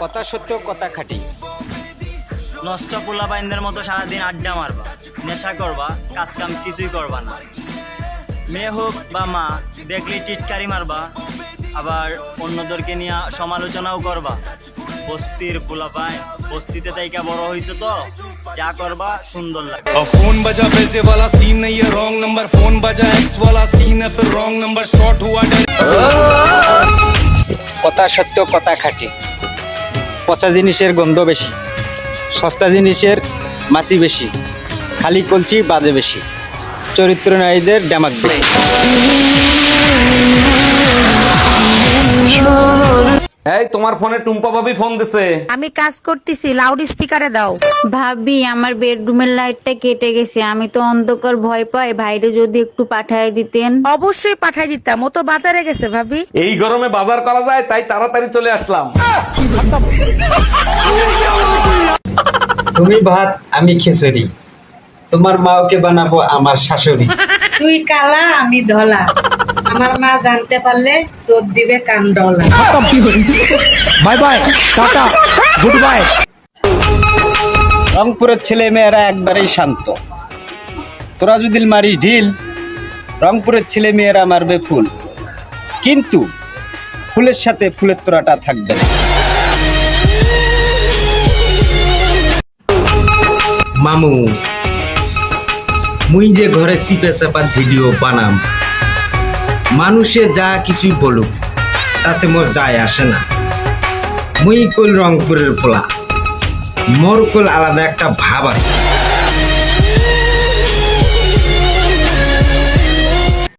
কথা সত্য কথা খাঁটি। নষ্ট পোলা বাইনদের মতো সারাদিন আড্ডা মারবা, নেশা করবা, কাজ কাম কিছুই করবা না। মেয়ে হোক বা মা দেখলেই টিটকারি মারবা, আবার অন্যদেরকে নিয়ে সমালোচনাও করবা। বস্তির পোলা পায়, বস্তিতে তাইকা বড় হইছো তো যা করবা সুন্দর লাগে। फोन बजा पैसे वाला सीन नहीं है रॉन्ग नंबर, फोन बजा एक्स वाला सीन है फिर रॉन्ग नंबर, शॉट हुआ কথা সত্য কথা খাঁটি। পচা জিনিসের গন্ধ বেশি, সস্তা জিনিসের মাছি বেশি, খালি কলচি বাজে বেশি, চরিত্র নারীদের ড্যামাক বেশি। এই তোমার ফোনে টুম্পা ভাবি ফোন দিছে। আমি কাজ করতেছি, লাউড স্পিকারে দাও। ভাবি আমার বেডরুমের লাইটটা কেটে গেছে, আমি তো অন্ধকার ভয় পাই, ভাইরে যদি একটু পাঠায় দিতেন। অবশ্যই পাঠাই দিতাম, ও তো বাজারে গেছে ভাবি। এই গরমে বাজার করা যায় তাই তাড়াতাড়ি চলে আসলাম। তুমি ভাত আমি খিচুড়ি, তোমার মাওকে বানাবো আমার শাশুড়ি। তুই কালা আমি ধলা, আমার মা জানতে পারলে তোর দিবে Kandla. Bye bye, tata, good bye. রংপুরের ছেলে মেয়েরা একবারেই শান্ত, তোরা যদি মারিস ঢিল, রংপুরের ছেলে মেয়েরা মারবে ফুল, কিন্তু ফুলের সাথে ফুলের তোড়াটা থাকবে না। মামু, মুই যে ঘরে চিপে চাপা ভিডিও বানাম, মানুষে যা কিছুই বলুক তাতে মোর যায় আসে না। মুই কল রংপুরের পোলা, মোর কল আলাদা একটা ভাব আছে।